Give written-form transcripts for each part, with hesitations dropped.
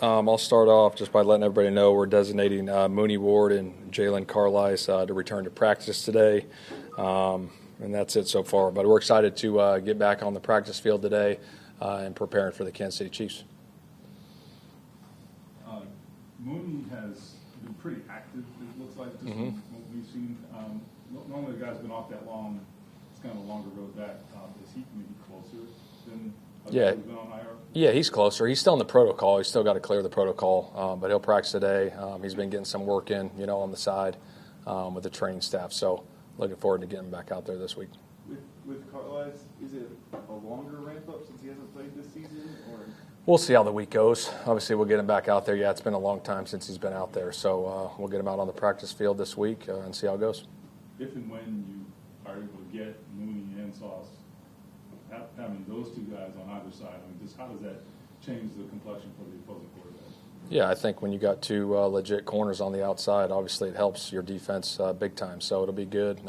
I'll start off just by letting everybody know we're designating Mooney Ward and Jaylon Carlies to return to practice today. And that's it so far. But we're excited to get back on the practice field today and preparing for the Kansas City Chiefs. Mooney has been pretty active, it looks like, just from what we've seen. Normally the guy's been off that long. It's kind of a longer road back. Is he maybe closer than others who've been on IR? Yeah, he's closer. He's still in the protocol. He's still got to clear the protocol, but he'll practice today. He's been getting some work in, on the side with the training staff. So looking forward to getting him back out there this week. With Carlies, is it a longer ramp-up since he hasn't played this season? Or? We'll see how the week goes. Obviously, we'll get him back out there. Yeah, it's been a long time since he's been out there. So we'll get him out on the practice field this week and see how it goes. If and when you are able to get Mooney and Sauce, having those two guys on either side, just how does that change the complexion for the opposing quarterback? Yeah, I think when you got two legit corners on the outside, obviously it helps your defense big time. So it'll be good.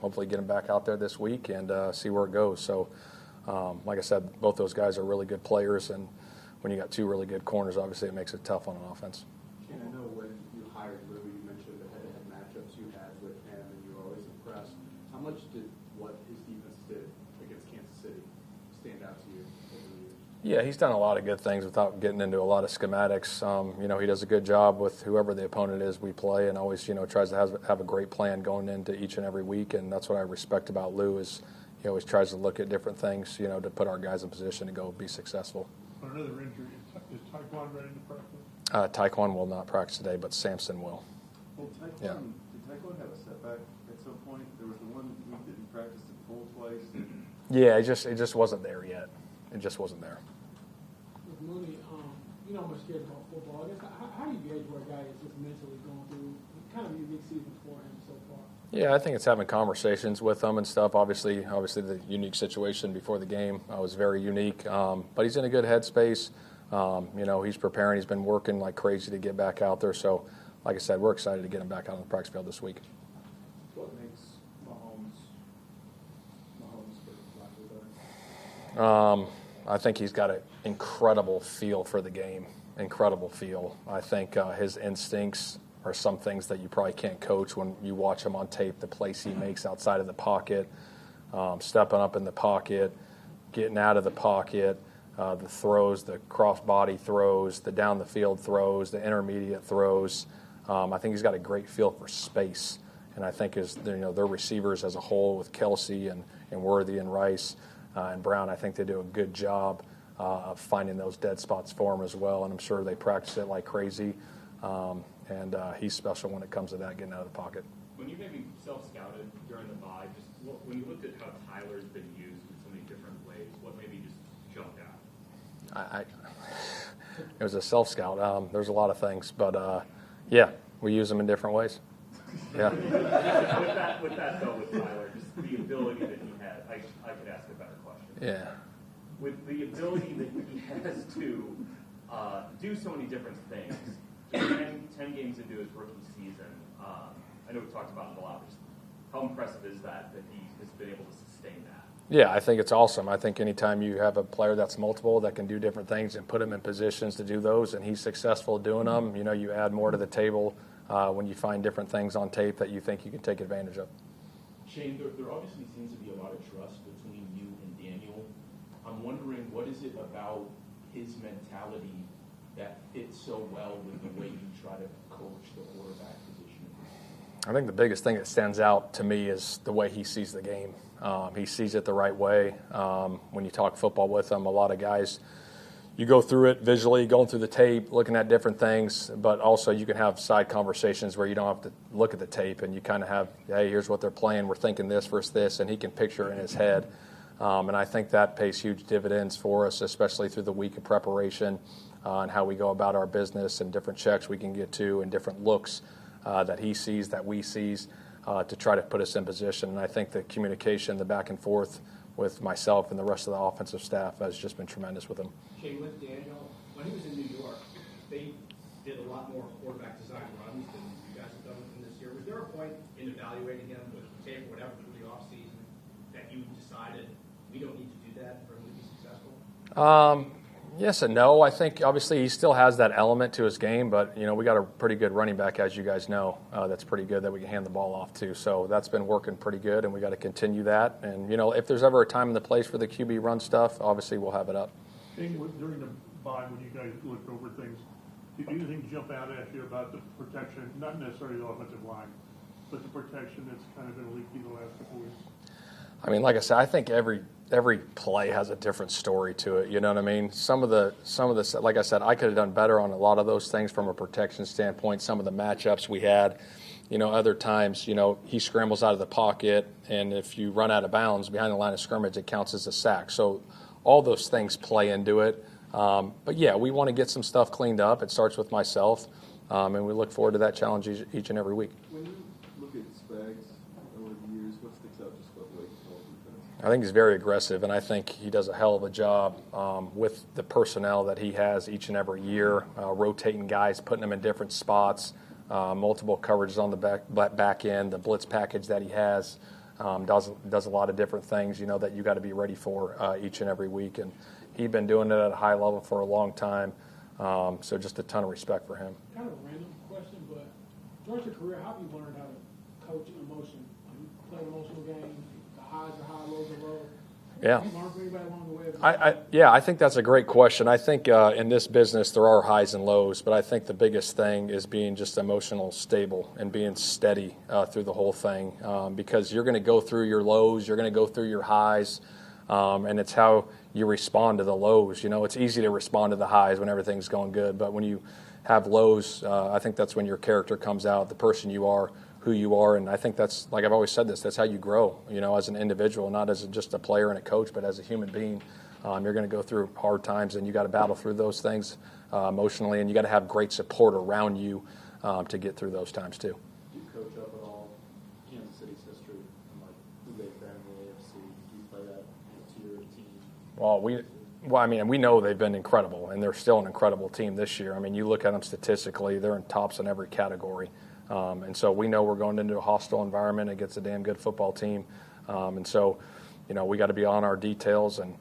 Hopefully get him back out there this week and see where it goes. So, like I said, both those guys are really good players, and when you got two really good corners, obviously it makes it tough on an offense. And I know when you hired Lou, you mentioned the head-to-head matchups you had with him, and you were always impressed. How much did what his defense did against Kansas City stand out to you over the years? Yeah, he's done a lot of good things without getting into a lot of schematics. He does a good job with whoever the opponent is we play, and always, tries to have a great plan going into each and every week. And that's what I respect about Lou is he always tries to look at different things, to put our guys in position to go be successful. On another injury, is Taekwon ready to practice? Taekwon will not practice today, but Samson will. Well, did Taekwon have a setback at some point? There was the one week that he practiced in full twice. Yeah, it just wasn't there yet. It just wasn't there. With Mooney, much scared about football. I guess how do you gauge where a guy is just mentally going through kind of a unique season for him so far? Yeah, I think it's having conversations with them and stuff. Obviously the unique situation before the game was very unique. But he's in a good headspace. He's preparing. He's been working like crazy to get back out there. So, like I said, we're excited to get him back out on the practice field this week. What makes Mahomes for lack of a better? I think he's got an incredible feel for the game. Incredible feel. I think his instincts are some things that you probably can't coach when you watch him on tape. The plays he makes outside of the pocket, stepping up in the pocket, getting out of the pocket, the throws, the cross-body throws, the down-the-field throws, the intermediate throws. I think he's got a great feel for space. And I think their receivers as a whole with Kelsey and Worthy and Rice and Brown, I think they do a good job of finding those dead spots for him as well. And I'm sure they practice it like crazy. And he's special when it comes to that, getting out of the pocket. When you maybe self-scouted during the bye, just when you looked at how Tyler's been used in so many different ways, what maybe just jumped out? It was a self-scout. There's a lot of things. But, yeah, we use them in different ways. Yeah. with that though, with Tyler, just the ability that he had, I could ask a better question. Yeah. With the ability that he has to do so many different things, 10 games into his rookie season, I know we've talked about it a lot, but just how impressive is that he has been able to sustain that? Yeah, I think it's awesome. I think anytime you have a player that's multiple that can do different things and put him in positions to do those, and he's successful doing them, you add more to the table when you find different things on tape that you think you can take advantage of. Shane, there obviously seems to be a lot of trust between you and Daniel. I'm wondering, what is it about his mentality that fits so well with the way you try to coach the quarterback position? I think the biggest thing that stands out to me is the way he sees the game. He sees it the right way. When you talk football with him, a lot of guys, you go through it visually, going through the tape, looking at different things, but also you can have side conversations where you don't have to look at the tape and you kind of have, hey, here's what they're playing, we're thinking this versus this, and he can picture it in his head. And I think that pays huge dividends for us, especially through the week of preparation and how we go about our business and different checks we can get to and different looks that he sees, that we sees, to try to put us in position. And I think the communication, the back and forth with myself and the rest of the offensive staff has just been tremendous with him. Shane, with Daniel, when he was in New York, they did a lot more quarterback design runs than you guys have done with him this year. Was there a point in evaluating him with tape or whatever through the offseason that you decided we don't need to do that for him to be successful? Yes and no. I think obviously he still has that element to his game, but we got a pretty good running back, as you guys know. That's pretty good that we can hand the ball off to. So that's been working pretty good, and we got to continue that. And if there's ever a time and the place for the QB run stuff, obviously we'll have it up. During the bye, when you guys looked over things, did anything jump out at you about the protection, not necessarily the offensive line, but the protection that's kind of been leaky the last couple weeks? I mean, like I said, I think every play has a different story to it. You know what I mean? Some of the, like I said, I could have done better on a lot of those things from a protection standpoint. Some of the matchups we had, other times, he scrambles out of the pocket, and if you run out of bounds behind the line of scrimmage, it counts as a sack. So all those things play into it. But yeah, we want to get some stuff cleaned up. It starts with myself, and we look forward to that challenge each and every week. When you look at Spags over the years, what sticks out just about the way he calls defense? I think he's very aggressive, and I think he does a hell of a job with the personnel that he has each and every year, rotating guys, putting them in different spots, multiple coverages on the back end, the blitz package that he has. Does a lot of different things, that you got to be ready for each and every week. And he's been doing it at a high level for a long time. So just a ton of respect for him. Kind of a random question, but throughout your career, how have you learned how to coach emotion? Like you play an emotional game, the highs are high, lows are low. Yeah. Have you learned from anybody along the way? I think that's a great question. I think in this business there are highs and lows, but I think the biggest thing is being just emotional stable and being steady through the whole thing, because you're going to go through your lows, you're going to go through your highs, and it's how you respond to the lows. It's easy to respond to the highs when everything's going good, but when you have lows, I think that's when your character comes out, the person you are, who you are, and I think that's, like I've always said this, that's how you grow, as an individual, not as just a player and a coach, but as a human being. You're going to go through hard times, and you got to battle through those things emotionally, and you got to have great support around you to get through those times too. Do you coach up at all Kansas City's history and who they've been in the AFC? Do you play that to your team? Well, we know they've been incredible, and they're still an incredible team this year. You look at them statistically, they're in tops in every category. And so we know we're going into a hostile environment against a damn good football team. And so, we got to be on our details. And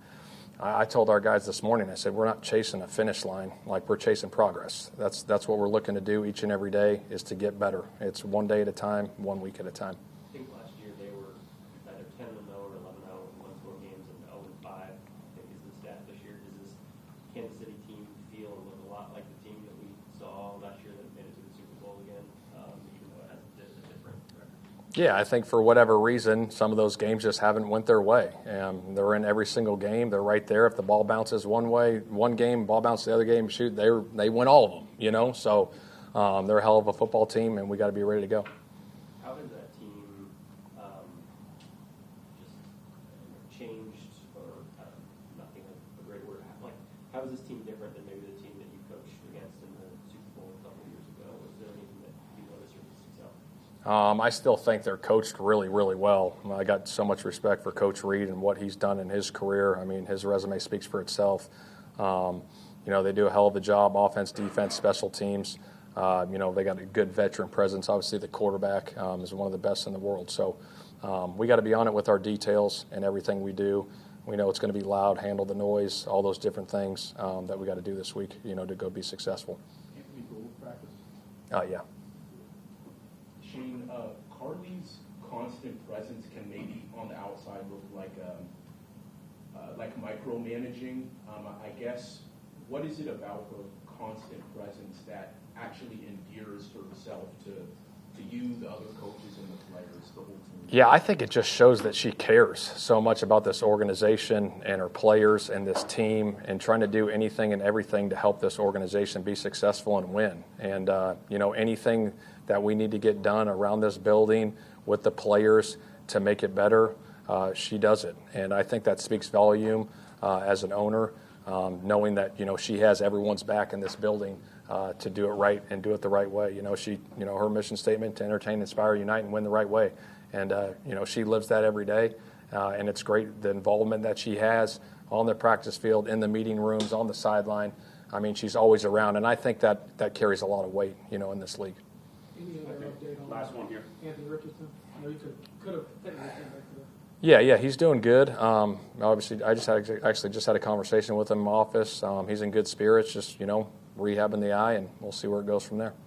I told our guys this morning, I said, we're not chasing a finish line, like we're chasing progress. That's what we're looking to do each and every day, is to get better. It's one day at a time, 1 week at a time. I think last year they were either 10-0 or 11-0 in one-score games and 0-5, I think is the stat this year. Does this Kansas City team feel and look a lot like the team that we saw last year that made it to the Super Bowl again, even though it has a different record? Yeah, I think for whatever reason, some of those games just haven't went their way. They're in every single game. They're right there. If the ball bounces one way, one game, ball bounces the other game, shoot, they win all of them, So they're a hell of a football team, and we got to be ready to go. How has that team just changed, or not thinking of a great word, how is this team different than maybe the team that you coached against in the Super Bowl a couple of years ago? Was there anything that you noticed or sticks out? I still think they're coached really, really well. I got so much respect for Coach Reed and what he's done in his career. His resume speaks for itself. They do a hell of a job, offense, defense, special teams. They got a good veteran presence. Obviously, the quarterback is one of the best in the world. So we got to be on it with our details and everything we do. We know it's going to be loud, handle the noise, all those different things that we got to do this week, to go be successful. Anthony Gould practice? Yeah. Shane, Carlies' constant presence can maybe on the outside look like micromanaging. I guess, what is it about her constant presence that actually endears herself to you, the other coaches, and the players, the whole team? Yeah, I think it just shows that she cares so much about this organization and her players and this team, and trying to do anything and everything to help this organization be successful and win. And, anything that we need to get done around this building with the players to make it better, she does it. And I think that speaks volume as an owner, knowing that, she has everyone's back in this building to do it right and do it the right way. Her mission statement, to entertain, inspire, unite, and win the right way. And, she lives that every day. And it's great, the involvement that she has on the practice field, in the meeting rooms, on the sideline. She's always around. And I think that carries a lot of weight, in this league. Any other update on Last one here. Anthony Richardson? I know you could have technically came back to Yeah, he's doing good. Obviously, I actually just had a conversation with him in my office. He's in good spirits, just rehabbing the eye, and we'll see where it goes from there.